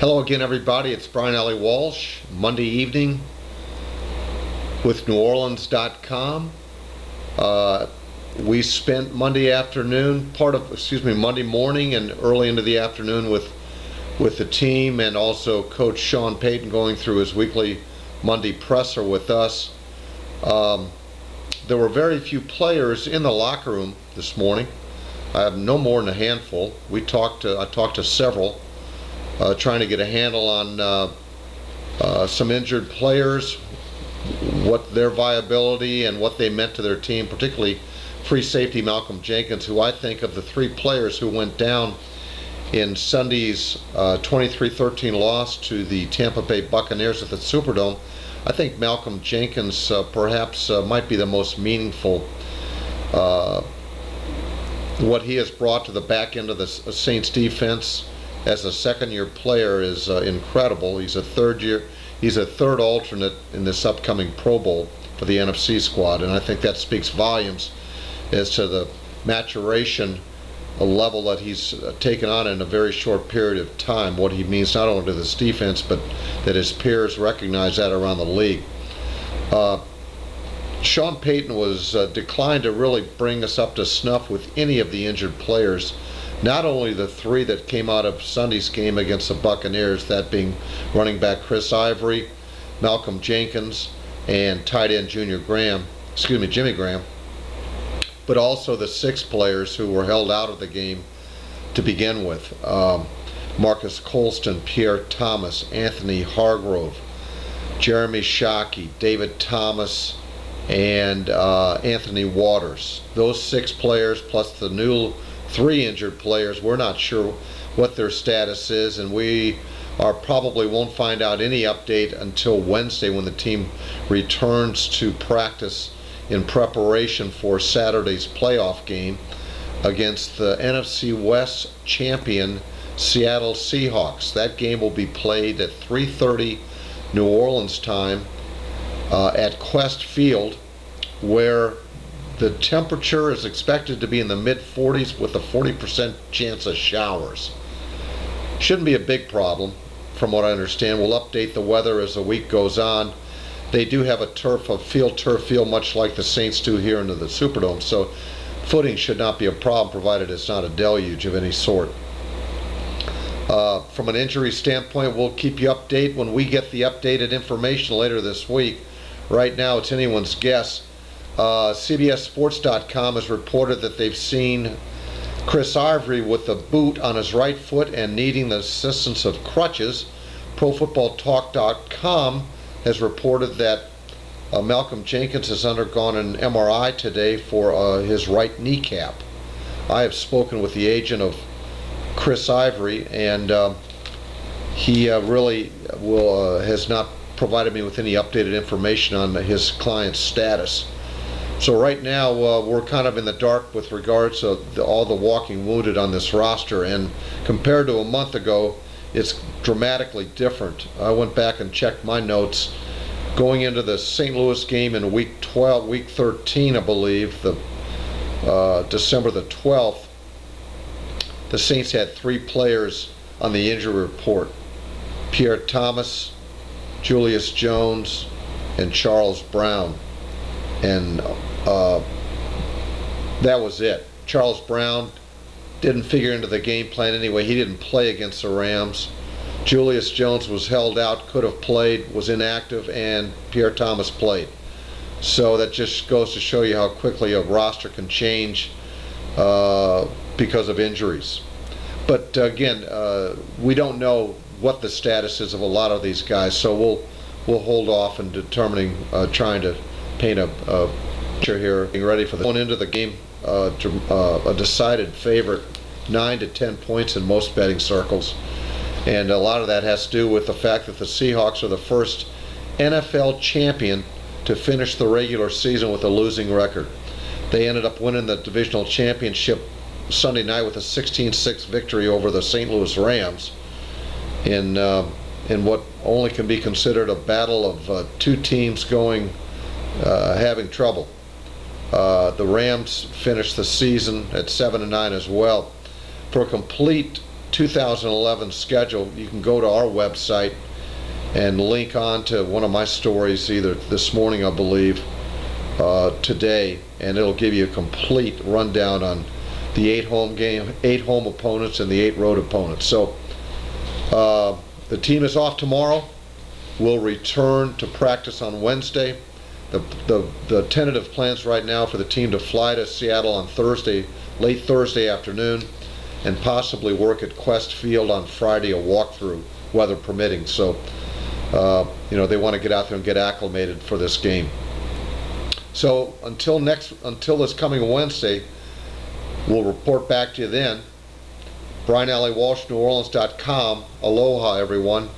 Hello again, everybody. It's Brian Allee-Walsh, Monday evening with NewOrleans.com. We spent Monday afternoon, Monday morning and early into the afternoon with the team, and also Coach Sean Payton going through his weekly Monday presser with us. There were very few players in the locker room this morning. I have no more than a handful. I talked to several, trying to get a handle on some injured players, what their viability and what they meant to their team, particularly free safety Malcolm Jenkins, who I think of the three players who went down in Sunday's 23-13 loss to the Tampa Bay Buccaneers at the Superdome. I think Malcolm Jenkins perhaps might be the most meaningful. What he has brought to the back end of the Saints defense as a second-year player is incredible. He's a third alternate in this upcoming Pro Bowl for the NFC squad, and I think that speaks volumes as to the maturation level that he's taken on in a very short period of time, what he means not only to this defense, but that his peers recognize that around the league. Sean Payton was declined to really bring us up to snuff with any of the injured players, not only the three that came out of Sunday's game against the Buccaneers, that being running back Chris Ivory, Malcolm Jenkins, and tight end Jimmy Graham, but also the six players who were held out of the game to begin with. Marcus Colston, Pierre Thomas, Anthony Hargrove, Jeremy Shockey, David Thomas, and Anthony Waters. Those six players plus the new three injured players, we're not sure what their status is, and we probably won't find out any update until Wednesday when the team returns to practice in preparation for Saturday's playoff game against the NFC West champion Seattle Seahawks. That game will be played at 3:30 New Orleans time at Quest Field, where the temperature is expected to be in the mid-40s with a 40% chance of showers. Shouldn't be a big problem from what I understand. We'll update the weather as the week goes on. They do have a turf field much like the Saints do here into the Superdome, so footing should not be a problem provided it's not a deluge of any sort. From an injury standpoint, we'll keep you updated when we get the updated information later this week. Right now it's anyone's guess. CBSSports.com has reported that they've seen Chris Ivory with a boot on his right foot and needing the assistance of crutches. ProFootballTalk.com has reported that Malcolm Jenkins has undergone an MRI today for his right kneecap. I have spoken with the agent of Chris Ivory, and he really has not provided me with any updated information on his client's status. So right now we're kind of in the dark with regards to all the walking wounded on this roster, and compared to a month ago, it's dramatically different. I went back and checked my notes. Going into the St. Louis game in week 13, I believe, December the 12th, the Saints had three players on the injury report: Pierre Thomas, Julius Jones, and Charles Brown. And that was it. Charles Brown didn't figure into the game plan anyway. He didn't play against the Rams. Julius Jones was held out, could have played, was inactive, and Pierre Thomas played. So that just goes to show you how quickly a roster can change because of injuries. But again, we don't know what the status is of a lot of these guys, so we'll hold off in determining, trying to paint a picture here. Getting ready for going into the game, a decided favorite, 9 to 10 points in most betting circles, and a lot of that has to do with the fact that the Seahawks are the first NFL champion to finish the regular season with a losing record. They ended up winning the divisional championship Sunday night with a 16-6 victory over the St. Louis Rams in what only can be considered a battle of two teams having trouble. The Rams finished the season at 7-9 as well. For a complete 2011 schedule, you can go to our website and link on to one of my stories either this morning, I believe, today, and it'll give you a complete rundown on the 8 home opponents and the 8 road opponents. So the team is off tomorrow. We'll return to practice on Wednesday. The tentative plans right now for the team to fly to Seattle on Thursday, late Thursday afternoon, and possibly work at Quest Field on Friday, a walkthrough, weather permitting. So they want to get out there and get acclimated for this game. So until this coming Wednesday, we'll report back to you then. Brian Allee-Walsh, NewOrleans.com. Aloha, everyone.